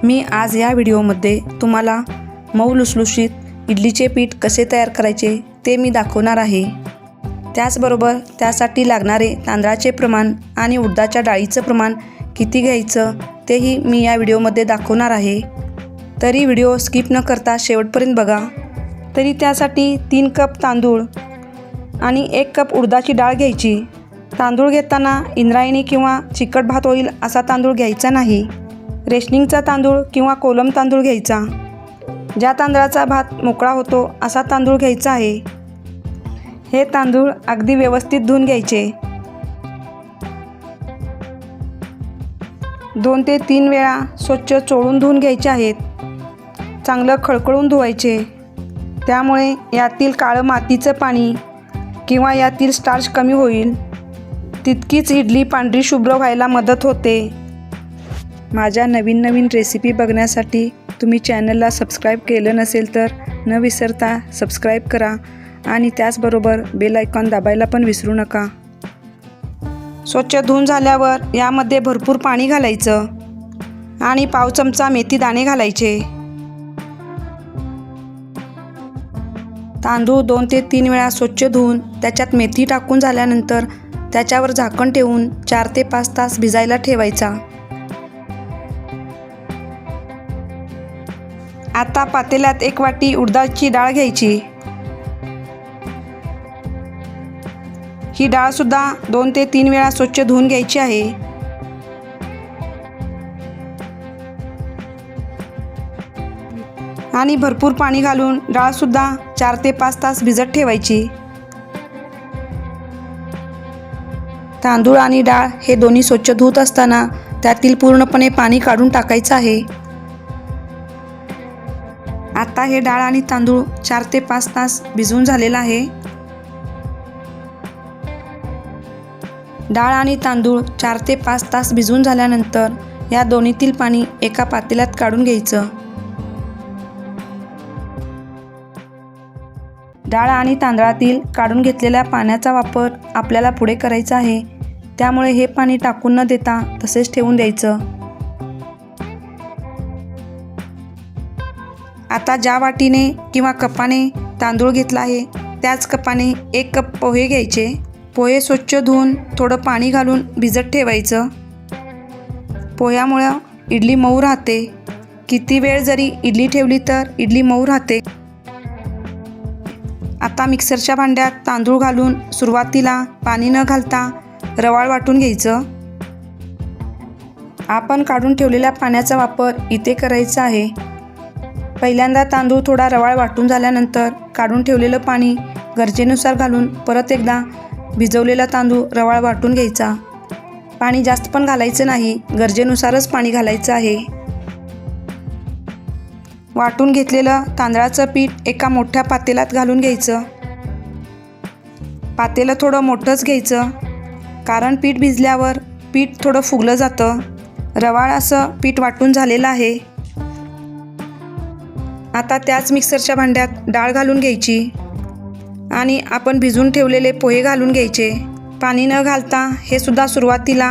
मी आज या व्हिडिओमध्ये तुम्हाला मऊ लुसलुशीत इडलीचे पीठ कसे तयार करायचे ते मी दाखवणार आहे। त्याचबरोबर त्यासाठी लागणारे तांदळाचे प्रमाण आणि उडदाच्या डाळीचं प्रमाण किती घ्यायचं तेही मी या व्हिडिओमध्ये दाखवणार आहे। तरी व्हिडिओ स्किप न करता शेवटपर्यंत बघा। तरी त्यासाठी 3 कप तांदूळ आणि 1 कप उडदाची डाळ घ्यायची। तांदूळ घेताना इंद्रायणी किंवा चिकट भात होईल असा तांदूळ घ्यायचा नाही। रेशनिंगचा तांदूळ किंवा कोलम तांदूळ घ्यायचा। ज्या तांदळाचा भात मोकळा होतो असा तांदूळ घ्यायचा आहे। हे तांदूळ अगदी व्यवस्थित धुवून घ्यायचे। 2 ते 3 वेळा स्वच्छ चोळून धुवून घ्यायचे आहेत। चांगलं खळखळून धुवायचे, त्यामुळे यातील काळं मातीचं पाणी किंवा यातील स्टार्च कमी होईल। तितकीच इडली पांढरी शुभ्र व्हायला मदत होते। माझ्या नवीन रेसिपी बघण्यासाठी तुम्ही चॅनलला सबस्क्राईब केलं नसेल तर न विसरता सबस्क्राईब करा आणि त्याचबरोबर बेल आयकॉन दाबायला पण विसरू नका। स्वच्छ धुवून झाल्यावर यामध्ये भरपूर पाणी घालायचं आणि पाव चमचा मेथी दाणे घालायचे। तांदूळ 2 ते 3 वेळा स्वच्छ धुवून त्याच्यात मेथी टाकून झाल्यानंतर त्याच्यावर झाकण ठेवून 4 ते 5 तास भिजायला ठेवायचा। आता पातेल्यात 1 वाटी उडदाची डाळ घ्यायची। ही डाळ सुद्धा 2 ते 3 वेळा स्वच्छ धुवून घ्यायची आहे। आणि भरपूर पाणी घालून डाळ सुद्धा 4 ते 5 तास भिजत ठेवायची। तांदूळ आणि डाळ हे दोन्ही स्वच्छ धुत असताना त्यातील पूर्णपणे पाणी काढून टाकायचं आहे। आता हे डाळ आणि तांदूळ 4 ते 5 तास भिजून झालेला आहे। डाळ आणि तांदूळ 4 ते 5 तास भिजून झाल्यानंतर या दोन्हीतील पाणी एका पातेल्यात काढून घ्यायचं। डाळ आणि तांदळातील काढून घेतलेल्या पाण्याचा वापर आपल्याला पुढे करायचा आहे, त्यामुळे हे पाणी टाकून न देता तसेच ठेवून द्यायचं। आता ज्या वाटीने किंवा कपाने तांदूळ घेतला आहे त्याच कपाने 1 कप पोहे घ्यायचे। पोहे स्वच्छ धुवून थोडं पाणी घालून भिजत ठेवायचं। पोह्यामुळं इडली मऊ राहते। किती वेळ जरी इडली ठेवली तर इडली मऊ राहते। आता मिक्सरच्या भांड्यात तांदूळ घालून सुरुवातीला पाणी न घालता रवाळ वाटून घ्यायचं। आपण काढून ठेवलेल्या पाण्याचा वापर इथे करायचा आहे। पहिल्यांदा तांदूळ थोडा रवाळ वाटून झाल्यानंतर काढून ठेवलेलं पाणी गरजेनुसार घालून परत एकदा भिजवलेला तांदूळ रवाळ वाटून घ्यायचा। पाणी जास्त पण घालायचं नाही, गरजेनुसारच पाणी घालायचं आहे। वाटून घेतलेलं तांदळाचं पीठ एका मोठ्या पातेल्यात घालून घ्यायचं। पातेलं थोडं मोठंच घ्यायचं, कारण पीठ भिजल्यावर पीठ थोडं फुगलं जातं। रवाळ असं पीठ वाटून झालेलं आहे। आता त्याच मिक्सरच्या भांड्यात डाळ घालून घ्यायची आणि आपण भिजून ठेवलेले पोहे घालून घ्यायचे। पाणी न घालता हे सुद्धा सुरुवातीला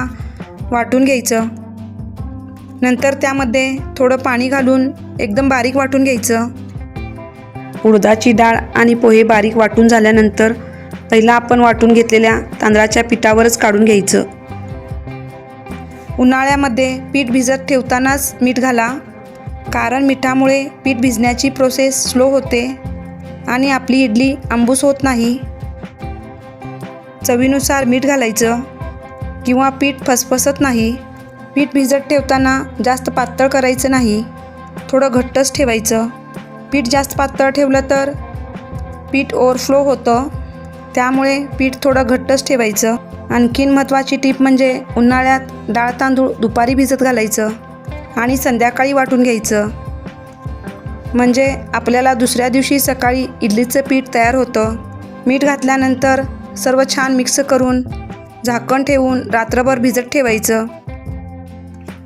वाटून घ्यायचं। नंतर त्यामध्ये थोडं पाणी घालून एकदम बारीक वाटून घ्यायचं। उडदाची डाळ आणि पोहे बारीक वाटून झाल्यानंतर पहिला आपण वाटून घेतलेल्या तांदळाच्या पिठावरच काढून घ्यायचं। उन्हाळ्यामध्ये पीठ भिजत ठेवतानाच मीठ घाला, कारण मिठामुळे पीठ भिजण्याची प्रोसेस स्लो होते आणि आपली इडली आंबूस होत नाही। चवीनुसार मीठ घालायचं किंवा पीठ फसफसत नाही। पीठ भिजत ठेवताना जास्त पातळ करायचं नाही, थोडं घट्टच ठेवायचं। पीठ जास्त पातळ ठेवलं तर पीठ ओव्हरफ्लो होतं, त्यामुळे पीठ थोडं घट्टच ठेवायचं। आणखीन महत्त्वाची टीप म्हणजे उन्हाळ्यात डाळ तांदूळ दुपारी भिजत घालायचं आणि संध्याकाळी वाटून घ्यायचं, म्हणजे आपल्याला दुसऱ्या दिवशी सकाळी इडलीचं पीठ तयार होतं। मीठ घातल्यानंतर सर्व छान मिक्स करून झाकण ठेवून रात्रभर भिजत ठेवायचं।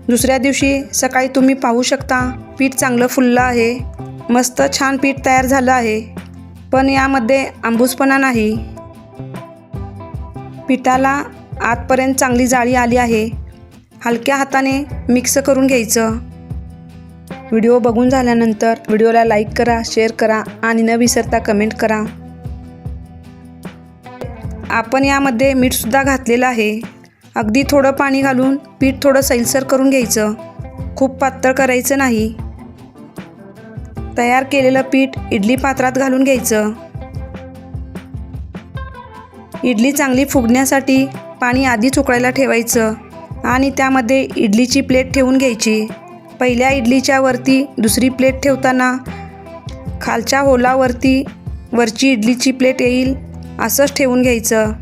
दुसऱ्या दिवशी सकाळी तुम्ही पाहू शकता पीठ चांगलं फुललं आहे, मस्त छान पीठ तयार झालं आहे, पण यामध्ये आंबूसपणा नाही। पिठाला आतपर्यंत चांगली जाळी आली आहे। हलक्या हाताने मिक्स करून घ्यायचं। व्हिडिओ बघून झाल्यानंतर व्हिडिओला लाईक करा, शेअर करा आणि न विसरता कमेंट करा. आपण यामध्ये मीठसुद्धा घातलेलं आहे. अगदी थोडं पाणी घालून पीठ थोडं सैलसर करून घ्यायचं. खूप पातळ करायचं नाही. तयार केलेलं पीठ इडली पात्रात घालून घ्यायचं. इडली चांगली फुगण्यासाठी पाणी आधीच उकळायला ठेवायचं आणि त्यामध्ये इडलीची प्लेट ठेवून घ्यायची. पहिल्या इडलीच्या वरती दुसरी प्लेट ठेवताना खालच्या होलावरती वरची इडलीची प्लेट येईल असंच ठेवून घ्यायचं.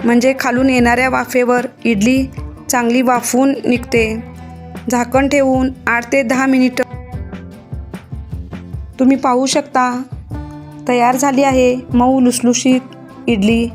म्हणजे खालून येणाऱ्या वाफेवर इडली चांगली वाफून निघते. झाकण ठेवून 8 ते 10 मिनिटं तुम्ही पाहू शकता. तयार झाली आहे मऊ लुसलुशीत इडली.